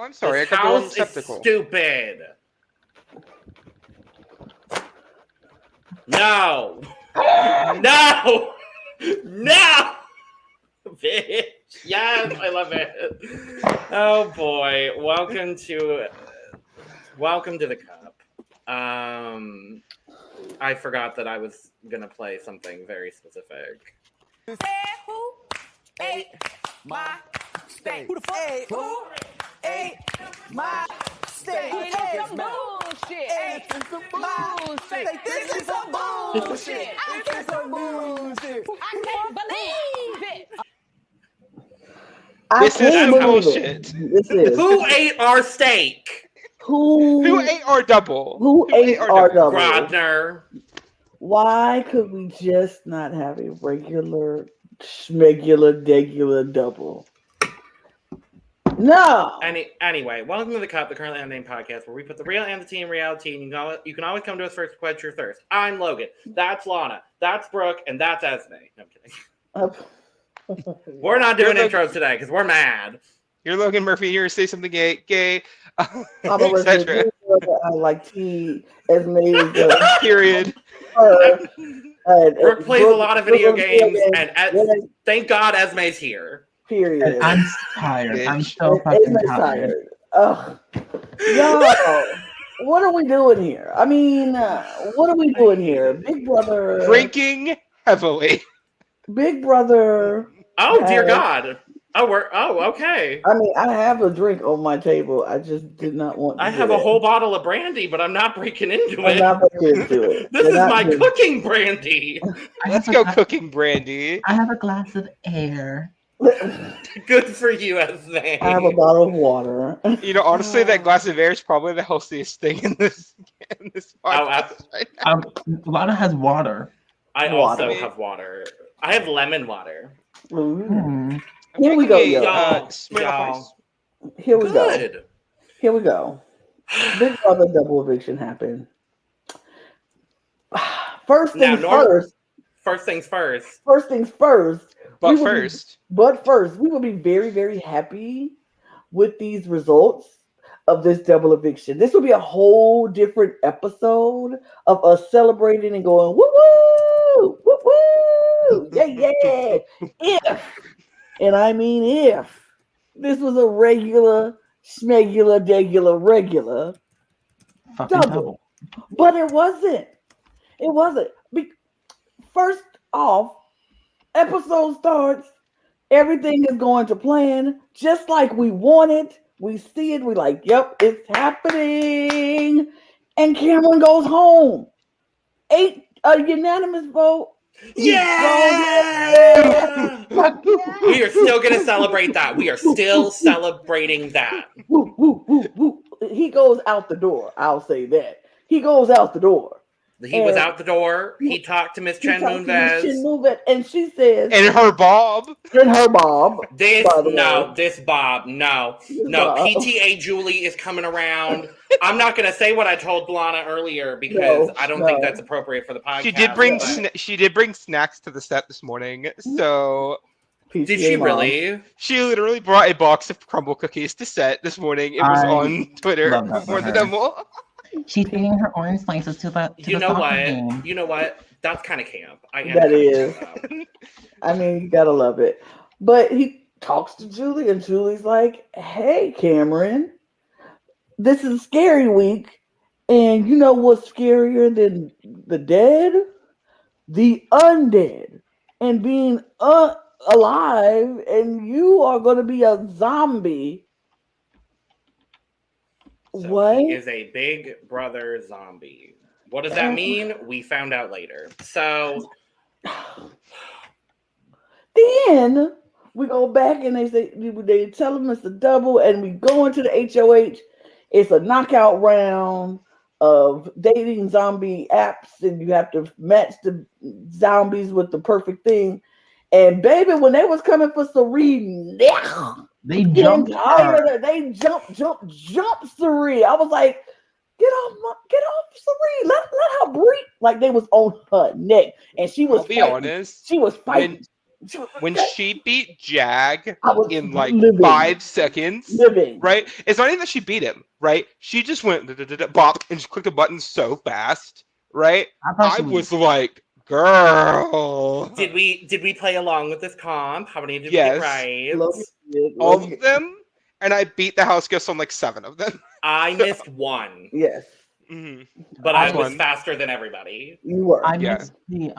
Oh, I'm sorry. This I got the wrong house is receptacle. stupid. No. No. No. Bitch. Yes, I love it. Oh boy. Welcome to the cup. I forgot that I was gonna play something very specific. Who ate my steak? Who the fuck? Who ate my steak? This is some bullshit. This is some bullshit. This is some bullshit. I can't believe it. This is bullshit. This is. Who ate our steak? Who ate our double? Who ate our double? Grodner. Why could we just not have a regular, schmegular, degular double? No. Anyway, welcome to the Cup, the Currently Unnamed Podcast, where we put the real and the tea in reality, and you can always come to us first to quench your thirst. I'm Logan. That's Lana. That's Brooke, and that's Esme. No, I'm kidding. We're not doing intros today because we're mad. You're Logan Murphy. You're gonna say something gay, etc. I like tea. Esme is period. Brooke plays a lot of video games, and thank God Esme's here. Period. And I'm tired. I'm so fucking tired. Ugh. Yo, what are we doing here? I mean, what are we doing here? Big Brother. Drinking heavily. Big Brother. Oh, dear God. Oh, okay. I mean, I have a drink on my table. I just did not want to. I have a whole bottle of brandy, but I'm not breaking into it. I'm not breaking into it. This is my cooking brandy. Let's go cooking brandy. I have a glass of air. Good for you, Esme. I have a bottle of water. You know, honestly, that glass of air is probably the healthiest thing in this podcast right now. Lana has water. I also have water. I have lemon water. Mm. Here we go, y'all. Here we go. Here we go. Big Brother double eviction happened. First things first. But first, we will be very, very happy with these results of this double eviction. This will be a whole different episode of us celebrating and going, woo woo, woo woo, yeah. And I mean if this was a regular, schmegular, regular double. But it wasn't. It wasn't. First off, episode starts, everything is going to plan just like we wanted. We see it, we're like, yep, it's happening. And Cameron goes home. A unanimous vote. Yeah! We are still going to celebrate that. We are still celebrating that. Woo, woo, woo, woo. He goes out the door. I'll say that. He goes out the door. He was out the door. He talked to Miss Chen Moonves. And she says... And her Bob. This Bob. No. PTA Julie is coming around. I'm not going to say what I told Lana earlier because I don't think that's appropriate for the podcast. She did bring snacks to the set this morning. So... Did she really? She literally brought a box of crumble cookies to set this morning. It was on Twitter before the demo. She's eating her orange slices to the You know what? That's kind of camp. That is. I mean, you gotta love it. But he talks to Julie, and Julie's like, "Hey, Cameron, this is scary week, and you know what's scarier than the dead? The undead, and being alive, and you are going to be a zombie." So what? He is a Big Brother zombie. What does that mean? We found out later. So then we go back and they tell him it's a double, and we go into the HOH. It's a knockout round of dating zombie apps, and you have to match the zombies with the perfect thing. And baby, when they was coming for Serene, they jumped her. They jumped Serene. I was like, get off Serene. Let her breathe. Like they was on her neck, and she was. I'll be honest. She was fighting. When she beat Jag I was in like living. 5 seconds, Living. right? It's not even that she beat him, right? She just went bop and just clicked a button so fast, right? I was like, girl. Did we play along with this comp? How many did we Yes. get right? All of them, and I beat the house guests on like 7 of them. I missed one. Yes. Mm-hmm. But I was faster than everybody. You were. I missed the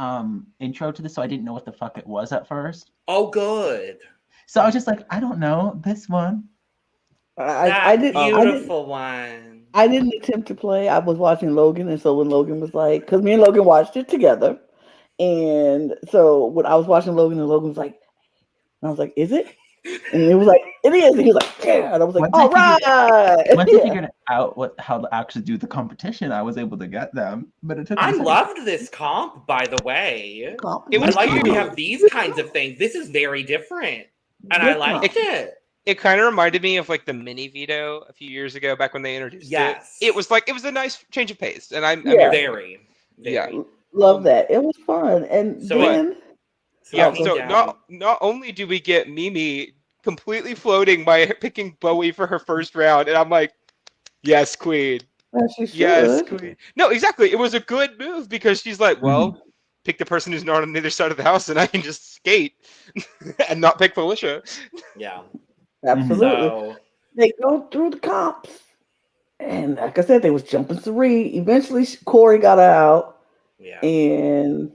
intro to this, so I didn't know what the fuck it was at first. Oh, good. So I was just like, I don't know this one. I did beautiful one. I didn't attempt to play. I was watching Logan, and so when Logan was like, because me and Logan watched it together, and so when I was watching Logan, and Logan was like, and I was like, is it? And it was like, it is. And he was like, yeah. And I was like, all right. Once I figured out how to actually do the competition, I was able to get them. But it took. I loved this comp, by the way. It was like we have these kinds of things. This is very different, and I liked it. It kind of reminded me of like the mini veto a few years ago, back when they introduced it. It was a nice change of pace, and I'm very. Love that. It was fun, and so then. Not only do we get Mimi completely floating by picking Bowie for her first round, and I'm like, yes, queen. Yes, queen. No, exactly. It was a good move because she's like, well, pick the person who's not on the other side of the house, and I can just skate and not pick Felicia. Yeah, absolutely. So, they go through the comps, and like I said, they was jumping Sari. Eventually, Corey got out. Yeah, and.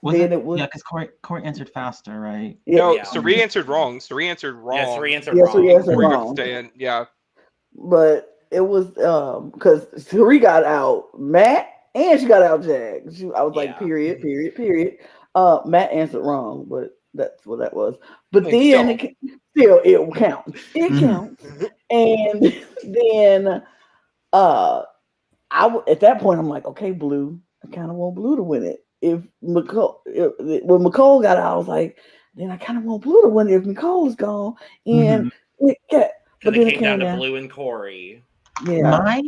Yeah, because Corey answered faster, right? No, Sari answered wrong. Sari answered wrong. Yeah, Sari answered wrong. Sari answered wrong. Yeah. But it was because Sari got out Matt and she got out Jag. I was like, period. Matt answered wrund, but that's what that was. But then it counts. It counts. And then at that point I'm like, okay, Blue. I kind of want Blue to win it. When McCole got out, I was like, then I kind of want Blue to win if Nicole's gone. And but then it came down to Blue and Corey. Yeah.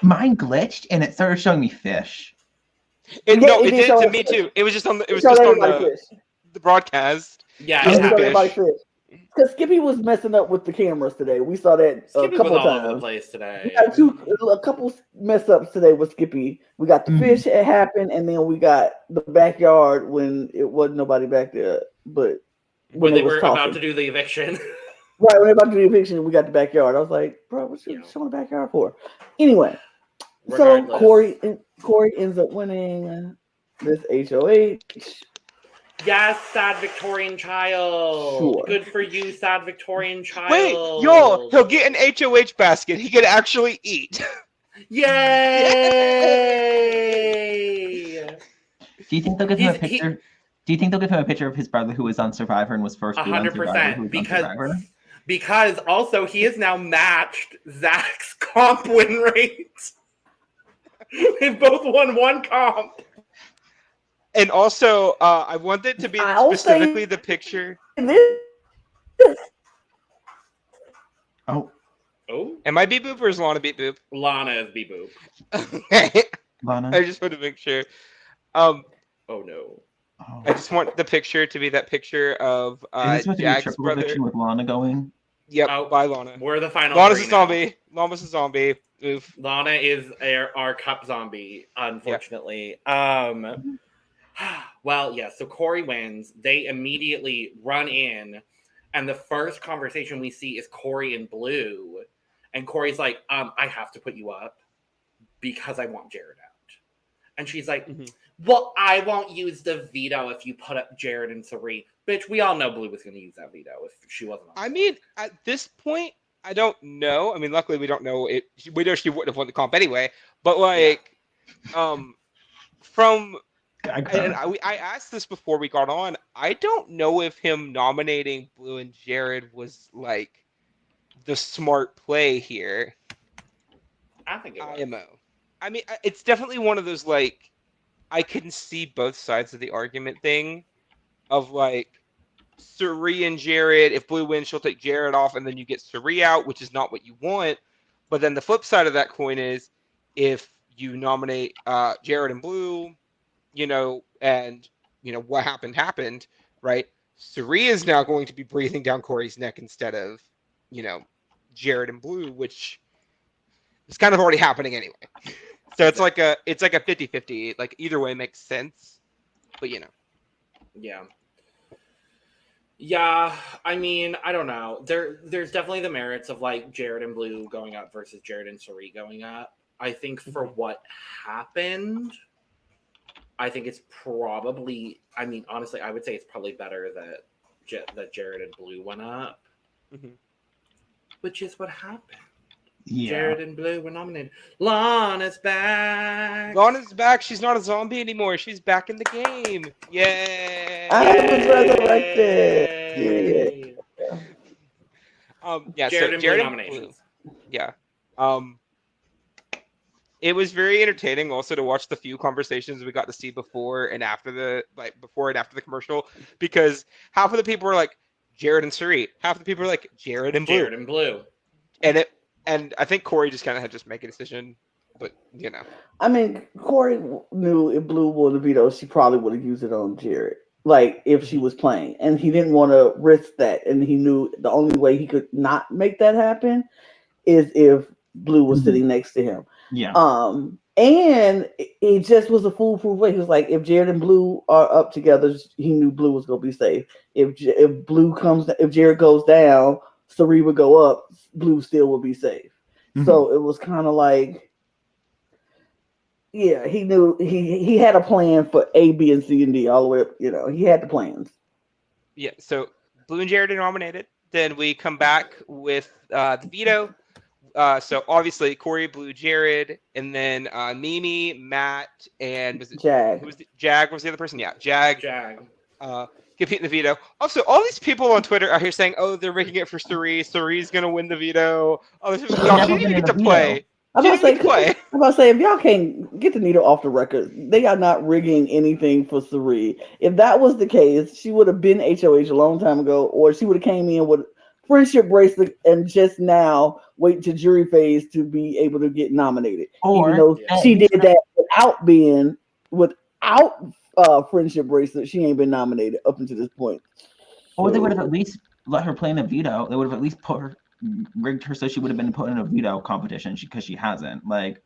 Mine glitched and it started showing me fish. It did to me too. It was just on the broadcast. Yeah, it fish. Because Skippy was messing up with the cameras today. We saw that a couple was all times. over the place today. We got a couple mess ups today with Skippy. We got the fish it happened, and then we got the backyard when it wasn't nobody back there. But when they were about to do the eviction. Right, when they were about to do the eviction, we got the backyard. I was like, bro, what you showing the backyard for? Anyway, so Corey ends up winning this HOH. Yes, sad Victorian child. Sure. Good for you, sad Victorian child. Wait, y'all, he'll get an HOH basket. He can actually eat. Yay! Do you think they'll give him a picture? Do you think they'll give him a picture of his brother who was on Survivor and was first? 100%. Because also he has now matched Zach's comp win rate. They've both won one comp. And also, I want it to be specifically the picture. Oh. Am I Beep Boop or is Lana Beep Boop? Lana is Beep Boop. Lana. I just want to make sure. Oh no. I just want the picture to be that picture of Jack's brother. With Lana going. Yep, bye Lana. We're the final. Lana's a zombie. Lana's a zombie. Oof. Lana is our cup zombie, unfortunately. Yeah. Well, yeah, so Corey wins. They immediately run in, and the first conversation we see is Corey and Blue. And Corey's like, I have to put you up because I want Jared out. And she's like, well, I won't use the veto if you put up Jared and Sari. Bitch, we all know Blue was going to use that veto if she wasn't on. I mean, at this point, I don't know. I mean, luckily we don't know it. We know she wouldn't have won the comp anyway. But like, from... I asked this before we got on. I don't know if him nominating Blue and Jared was like the smart play here. I think it was. IMO. I mean, it's definitely one of those like I can see both sides of the argument thing of like Sari and Jared. If Blue wins, she'll take Jared off, and then you get Sari out, which is not what you want. But then the flip side of that coin is if you nominate Jared and Blue, you know, and what happened, right? Cirie is now going to be breathing down Corey's neck instead of, Jared and Blue, which is kind of already happening anyway. So it's like a 50-50. Like either way makes sense, but Yeah. Yeah, I mean, I don't know. There's definitely the merits of like Jared and Blue going up versus Jared and Cirie going up. I think for what happened, I think it's probably. I mean, honestly, I would say it's probably better that Jared and Blue went up, which is what happened. Yeah. Jared and Blue were nominated. Lana's back. Lana's back. She's not a zombie anymore. She's back in the game. Yay! I was resurrected. Yeah. Jared so and Blue nominations. Yeah. It was very entertaining also to watch the few conversations we got to see before and after the commercial, because half of the people were like Jared and Cirie, half of the people were like Jared and Blue. Jared and Blue. And I think Corey just kind of had to make a decision, but I mean, Corey knew if Blue won the veto, she probably would have used it on Jared, like if she was playing, and he didn't want to risk that, and he knew the only way he could not make that happen is if Blue was sitting next to him. Yeah. And it just was a foolproof way. He was like, if Jared and Blue are up together, he knew Blue was gonna be safe. If Jared goes down, Cirie would go up, Blue still would be safe. So it was kind of like, yeah, he knew he had a plan for A, B, and C, and D all the way up. He had the plans. Yeah. So Blue and Jared are nominated. Then we come back with the veto. So obviously Corey, Blue, Jared, and then Mimi, Matt, and was it Jag? Jag was the other person? Yeah, Jag. Competing the veto. Also, all these people on Twitter are here saying, "Oh, they're making it for Cirie. Cirie's gonna win the veto." Oh, she didn't even get to play. I'm about to say, if y'all can't get the needle off the record, they are not rigging anything for Cirie. If that was the case, she would have been HOH a long time ago, or she would have came in with friendship bracelet and just now wait to jury phase to be able to get nominated. Or even though she did that without friendship bracelet, she ain't been nominated up until this point. Or they would have at least let her play in a veto. They would have at least rigged her so she would have been put in a veto competition because she hasn't. Like,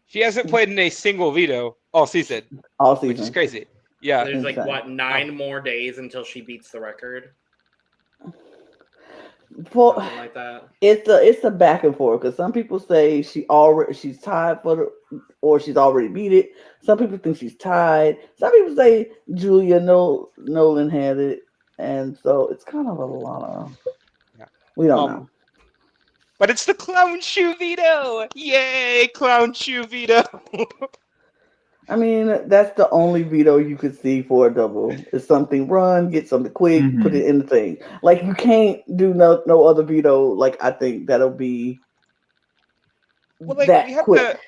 she hasn't played in a single veto all season. Which is crazy. Yeah. There's like 9 more days until she beats the record. Something like that. It's a back and forth because some people say she's tied or she's already beat it. Some people think she's tied. Some people say Julia Nolan had it, and so it's kind of a lot of. We don't know. But it's the clown shoe veto! Yay, clown shoe veto! I mean, that's the only veto you could see for a double. It's something run, get something quick, put it in the thing. Like, you can't do no other veto. Like, I think that'll be quick.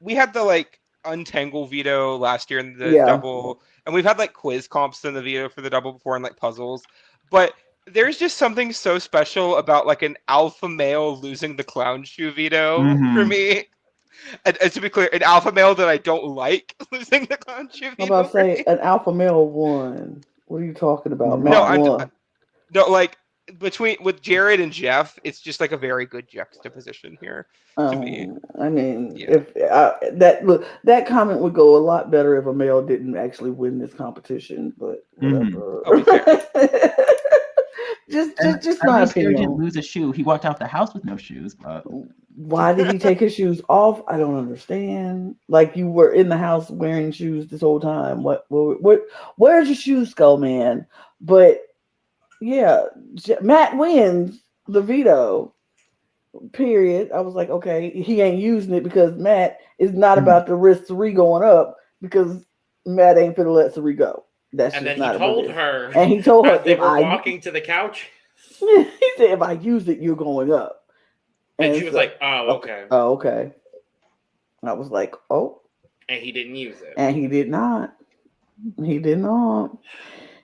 We had the like untangle veto last year in the double, and we've had like quiz comps in the veto for the double before and like puzzles. But there's just something so special about like an alpha male losing the clown shoe veto for me. And to be clear, an alpha male that I don't like losing the clown shoe veto. I'm about to say an alpha male won. What are you talking about? No, like with Jared and Jeff, it's just like a very good juxtaposition here to me. I mean, if that comment would go a lot better if a male didn't actually win this competition, but whatever. Just my opinion. Didn't lose a shoe. He walked out the house with no shoes. But why did he take his shoes off? I don't understand. Like, you were in the house wearing shoes this whole time. Where's your shoes go, man? But yeah, Matt wins the veto. Period. I was like, okay, he ain't using it because Matt is not about to risk Cirie going up because Matt ain't finna let Cirie go. And then he told her they were walking to the couch. He said, if I use it, you're going up. And she was like, oh, okay. Oh, okay. I was like, oh. And he didn't use it. And he did not. He did not.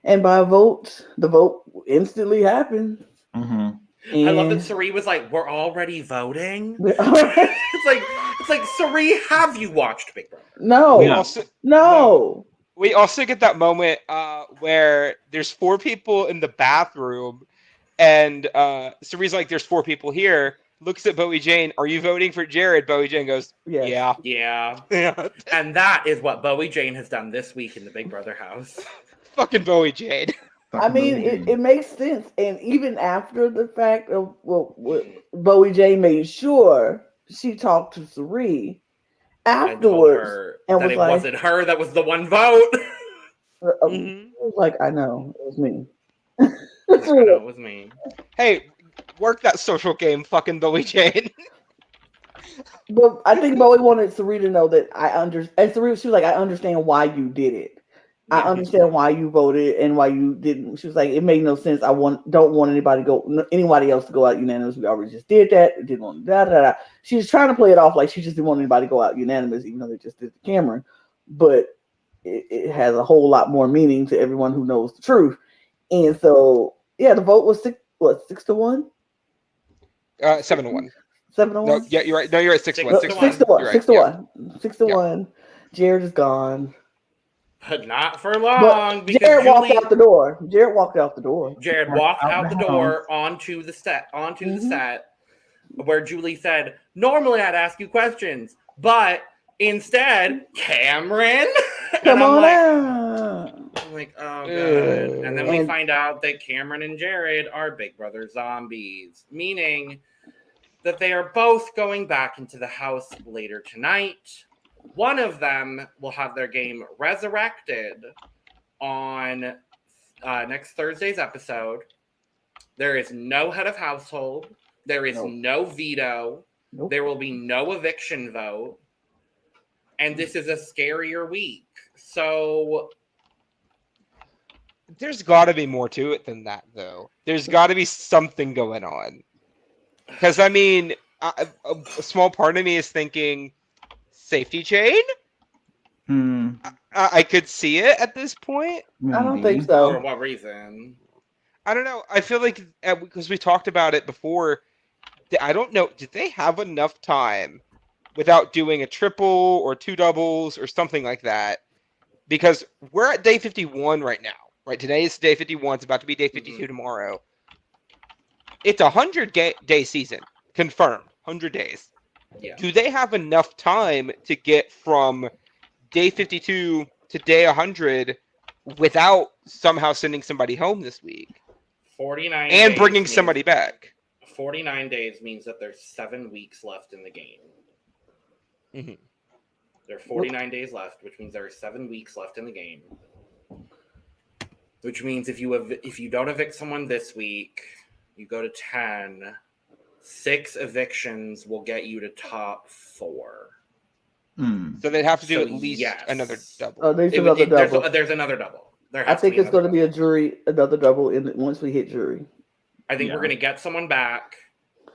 And by vote, the vote instantly happened. I love that Cirie was like, we're already voting? It's like, Cirie, have you watched Big Brother? No. We also get that moment where there's 4 people in the bathroom, and Cerie's like, "There's 4 people here." Looks at Bowie Jane. "Are you voting for Jared?" Bowie Jane goes, "Yeah." Yeah. Yeah. And that is what Bowie Jane has done this week in the Big Brother house. Fucking Bowie Jane. I mean, it makes sense. And even after the fact of what Bowie Jane made sure she talked to Cerie afterwards and was like, wasn't her that was the one vote. It was like, I know, it was me. I know it was me. Hey, work that social game, fucking Bowie Jane. But I think Bowie wanted Cerie to know that I understand. And Cerie, she was like, I understand why you did it. I understand why you voted and why you didn't. She was like, it made no sense. Don't want anybody else to go out unanimous. We already just did that. Didn't want da. She was trying to play it off like she just didn't want anybody to go out unanimous, even though they just did the Cameron. But it has a whole lot more meaning to everyone who knows the truth. And so, yeah, the vote was 6-1. 7-1. 7-1. No, yeah, you're right. No, you're at 6-1. 6-1. 6-1. 6-1. Jared is gone. But not for long. But Jared walked out the door. Jared walked out the door. Jared walked out the door onto the set, the set, where Julie said, "Normally I'd ask you questions, but instead, Cameron." Come on out. I'm like, oh good. And then we find out that Cameron and Jared are Big Brother zombies, meaning that they are both going back into the house later tonight. One of them will have their game resurrected on next Thursday's episode. There is no head of household. There is no veto. Nope. There will be no eviction vote. And this is a scarier week. So there's got to be more to it than that, though. There's got to be something going on. Because, I mean, a small part of me is thinking, safety chain? I could see it at this point. I don't think so. For what reason? I don't know. I feel like, because we talked about it before, I don't know. Did they have enough time without doing a triple or 2 doubles or something like that? Because we're at day 51 right now. Right? Today is day 51. It's about to be day 52 tomorrow. It's a 100-day season. Confirmed. 100 days. Yeah. Do they have enough time to get from day 52 to day 100 without somehow sending somebody home this week? 49 and bringing somebody back. 49 days means that there's 7 weeks left in the game. Mm-hmm. There are 49 days left, which means there are 7 weeks left in the game. Which means if you don't evict someone this week, you go to 10. 6 evictions will get you to top 4. So they'd have to do at least another double. Oh, there's another double. There's another double. I think it's going to be a jury, another double once we hit jury. I think we're going to get someone back.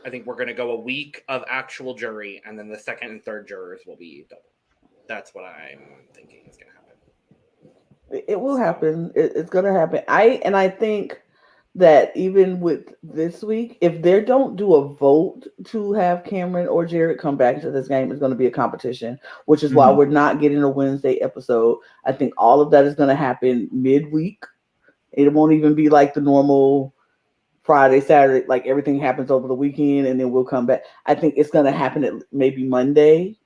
I think we're going to go a week of actual jury, and then the second and third jurors will be double. That's what I'm thinking is going to happen. It will happen. It's going to happen. I think that even with this week, if they don't do a vote to have Cameron or Jared come back into this game, it's going to be a competition, which is why we're not getting a Wednesday episode. I think all of that is going to happen midweek. It won't even be like the normal Friday, Saturday, like everything happens over the weekend and then we'll come back. I think it's going to happen at maybe Monday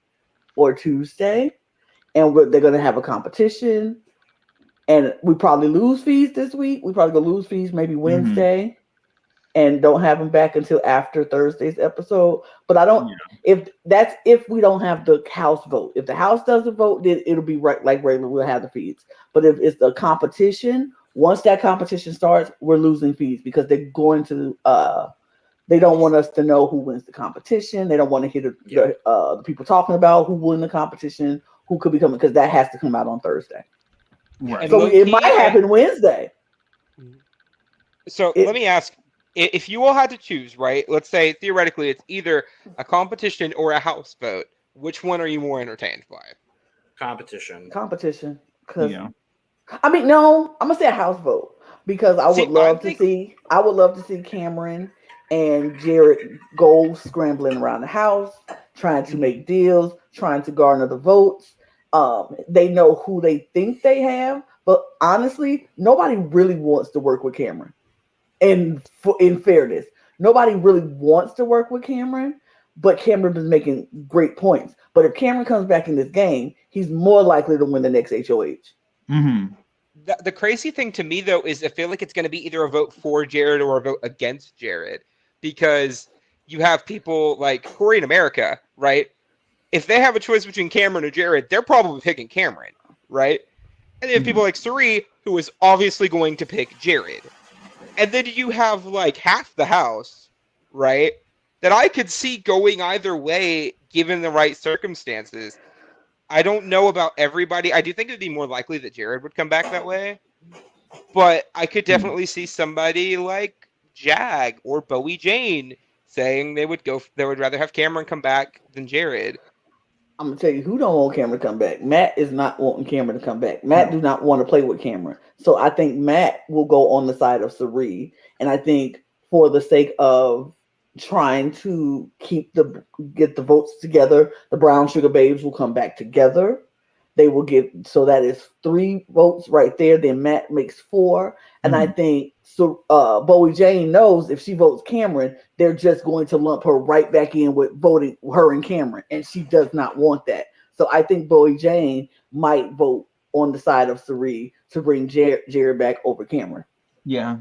or Tuesday, and they're going to have a competition. And we probably lose fees this week. We probably go lose fees maybe Wednesday, and don't have them back until after Thursday's episode. But I don't. If we don't have the house vote. If the house doesn't vote, then it'll be right like regular. We'll have the fees. But if it's the competition, once that competition starts, we're losing fees because they're going to. They don't want us to know who wins the competition. They don't want to hear the people talking about who won the competition, who could be coming, because that has to come out on Thursday. Right. So it might happen Wednesday. So let me ask, if you all had to choose, right? Let's say theoretically it's either a competition or a house vote. Which one are you more entertained by? Competition. I mean, no, I'm gonna say a house vote because I would love to see Cameron and Jared go scrambling around the house, trying to make deals, trying to garner the votes. They know who they think they have, but honestly, nobody really wants to work with Cameron. And in fairness, nobody really wants to work with Cameron, but Cameron is making great points. But if Cameron comes back in this game, he's more likely to win the next HOH. Mm-hmm. The crazy thing to me, though, is I feel like it's going to be either a vote for Jared or a vote against Jared, because you have people like Corey in America, right? If they have a choice between Cameron or Jared, they're probably picking Cameron, right? And then you have people like Suri, who is obviously going to pick Jared. And then you have like half the house, right? That I could see going either way given the right circumstances. I don't know about everybody. I do think it would be more likely that Jared would come back that way. But I could definitely see somebody like Jag or Bowie Jane saying they would rather have Cameron come back than Jared. I'm gonna tell you who don't want Cameron to come back. Matt is not wanting Cameron to come back. Matt do not want to play with Cameron. So I think Matt will go on the side of Suri. And I think for the sake of trying to get the votes together, the Brown Sugar Babes will come back together. They will so that is 3 votes right there. Then Matt makes 4. And I think Bowie Jane knows if she votes Cameron, they're just going to lump her right back in with voting her and Cameron. And she does not want that. So I think Bowie Jane might vote on the side of Suri to bring Jared back over Cameron. Yeah.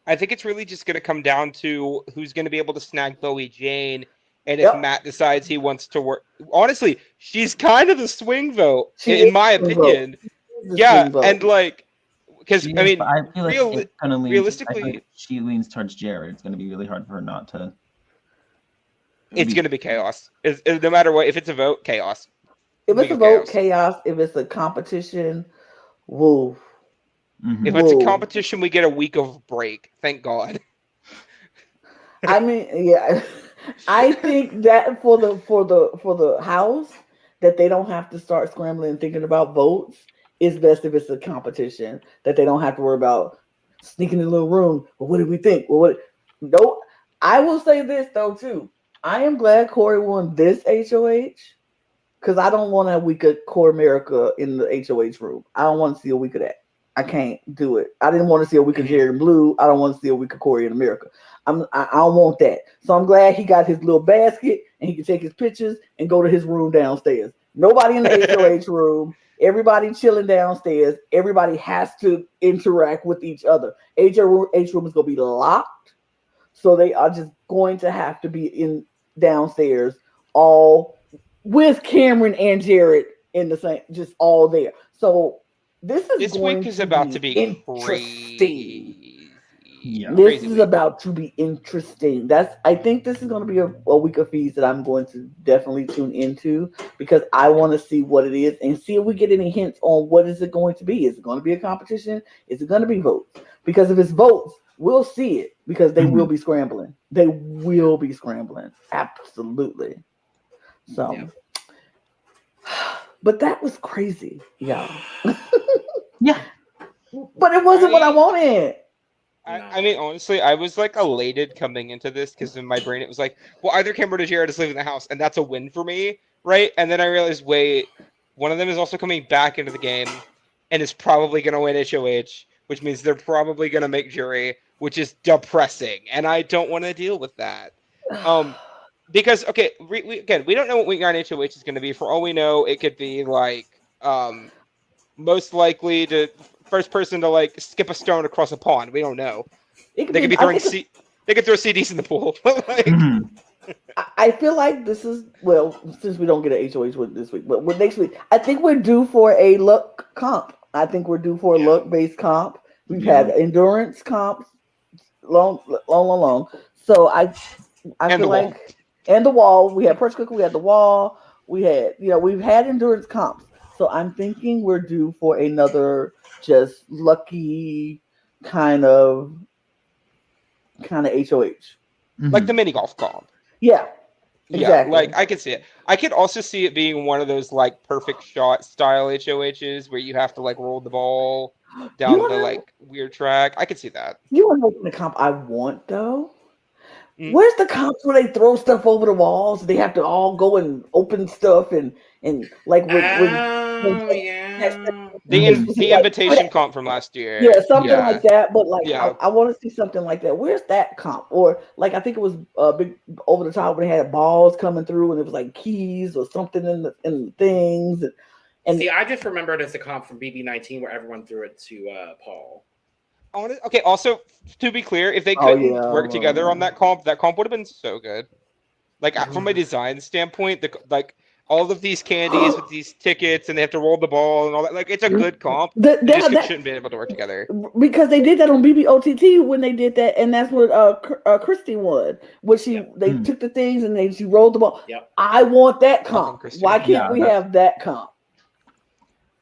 I think it's really just going to come down to who's going to be able to snag Bowie Jane. And if Matt decides he wants to work, honestly, she's kind of the swing vote, in my opinion. Yeah, and like, because I mean, I feel like realistically, I feel like she leans towards Jared. It's going to be really hard for her not to. It's going to be chaos. No matter what, if it's a vote, chaos. If it's a vote, chaos. If it's a competition, woo. Mm-hmm. If it's a competition, we get a week of break. Thank God. I mean, yeah. I think that for the house, that they don't have to start scrambling and thinking about votes is best if it's a competition, that they don't have to worry about sneaking in a little room. Well, what did we think? Well, no, I will say this though too. I am glad Corey won this HOH because I don't want a week of Core America in the HOH room. I don't want to see a week of that. I can't do it. I didn't want to see a week of Jerry and Blue. I don't want to see a week of Corey in America. I don't want that. So I'm glad he got his little basket and he can take his pictures and go to his room downstairs. Nobody in the HOH room. Everybody chilling downstairs. Everybody has to interact with each other. HOH room is going to be locked. So they are just going to have to be in downstairs all with Cameron and Jared in the same, just all there. So this week is about to be interesting. Yeah. This is about to be interesting. I think this is going to be a week of feeds that I'm going to definitely tune into because I want to see what it is and see if we get any hints on what is it going to be. Is it going to be a competition? Is it going to be votes? Because if it's votes, we'll see it because they will be scrambling. They will be scrambling. Absolutely. So, but that was crazy. Yeah. Yeah. But it wasn't what I wanted. I mean, honestly, I was like elated coming into this because in my brain it was like, well, either Cameron or Jared is leaving the house, and that's a win for me, right? And then I realized, wait, one of them is also coming back into the game and is probably going to win HOH, which means they're probably going to make jury, which is depressing, and I don't want to deal with that. Because, okay, we don't know what week 9 HOH is going to be. For all we know, it could be like most likely to first person to like skip a stone across a pond. We don't know. They could be throwing they could throw CDs in the pool. Like, I feel like this is, well, since we don't get an HOH this week, but next week, I think we're due for a luck comp. I think we're due for a luck-based comp. We've had endurance comps long. So I feel like, and the wall. We had Perch Cooker. We had the wall. We had, we've had endurance comps. So I'm thinking we're due for another just lucky kind of HOH. Like the mini golf comp. Yeah. Exactly. Yeah, like I could see it. I could also see it being one of those like perfect shot style HOHs where you have to like roll the ball down the like weird track. I could see that. You want to know the comp I want though? Where's the comps where they throw stuff over the walls? They have to all go and open stuff and like with The invitation comp from last year. Yeah, something like that. But like, I want to see something like that. Where's that comp? Or like, I think it was big over the top when they had balls coming through, and it was like keys or something in the things. And see, I just remembered as a comp from BB19 where everyone threw it to Paul. Okay. Also, to be clear, if they couldn't work together on that comp would have been so good. Like from a design standpoint, all of these candies with these tickets, and they have to roll the ball and all that. Like, it's a good comp. They shouldn't be able to work together because they did that on BBOTT when they did that, and that's what Christy won. When they took the things and she rolled the ball. Yep. I want that comp. Why can't we have that comp?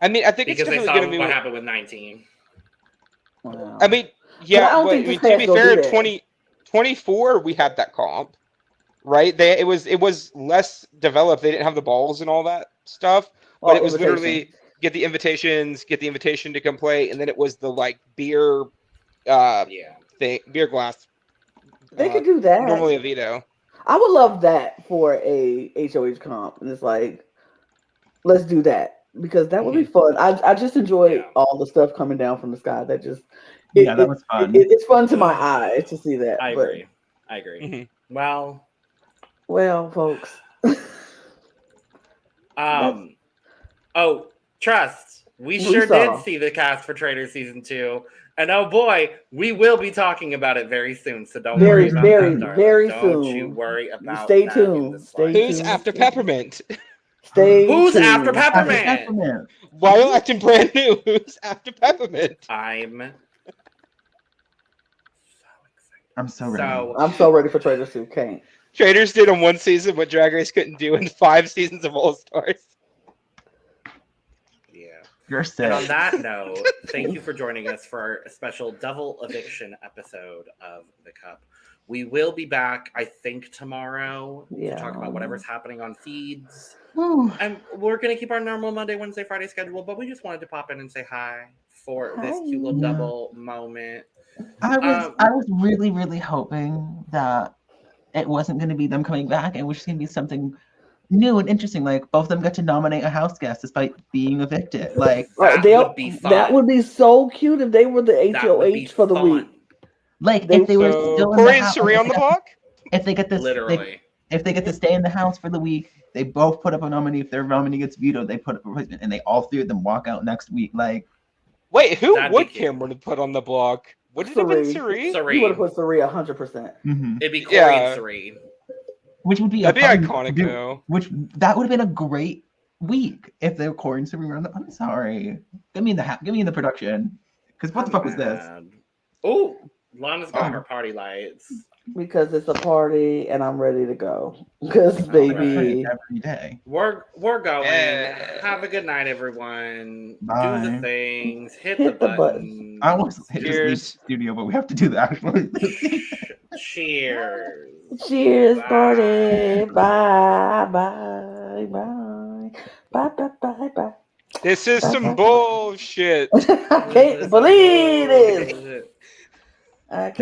I mean, I think because it's they saw going to be what happened with 19. Wow. I mean, yeah. But, to be fair, 2024 we had that comp. Right, it was less developed. They didn't have the balls and all that stuff, but it was literally get the invitations, get the invitation to come play, and then it was the beer, thing, beer glass. They could do that. Normally a veto. I would love that for a HOH comp, and it's like, let's do that because that would be fun. I just enjoy all the stuff coming down from the sky. That just that was fun. It's fun to my eyes to see that. I agree. Mm-hmm. Well, folks. Trust. We sure did see the cast for Trader Season 2. And oh boy, we will be talking about it very soon. So don't worry about that. Very soon. Don't you worry about Stay tuned. Who's after Peppermint? Who's after Peppermint? While acting brand new, who's after Peppermint? I'm so ready. I'm so ready for Trader Soup. Can't. Traders did in one season what Drag Race couldn't do in 5 seasons of All Stars. Yeah. You're sick. And on that note, thank you for joining us for our special double eviction episode of The Cup. We will be back, I think, tomorrow to talk about whatever's happening on feeds. And we're going to keep our normal Monday, Wednesday, Friday schedule, but we just wanted to pop in and say hi for this cute little double moment. I was really, really hoping that it wasn't going to be them coming back and it was just going to be something new and interesting. Like, both of them got to nominate a house guest despite being evicted. Like, that would be fun. That would be so cute if they were the HOH for the week. Like, if they were still in Corey the and house. Sheree on the block? If they get this, if they get to stay in the house for the week, they both put up a nominee. If their nominee gets vetoed, they put up a replacement, and they all 3 of them walk out next week. Like, wait, who would Cameron have put on the block? Would it have been Sheree? He would have put Sheree 100%. It'd be Corey and Sheree. Which would be iconic, though. That would have been a great week if they were Corey and Sheree were. I'm sorry. Give me the production. Because what the fuck was this? Oh, Lana's got her party lights. Because it's a party and I'm ready to go. Because baby, every day we're going. Have a good night, everyone. Bye. Do the things. Hit the button. I almost hit the studio, but we have to do that. Cheers. Cheers, party. Bye, bye, bye, bye, bye, bye, bye. This is some bullshit. I can't believe it.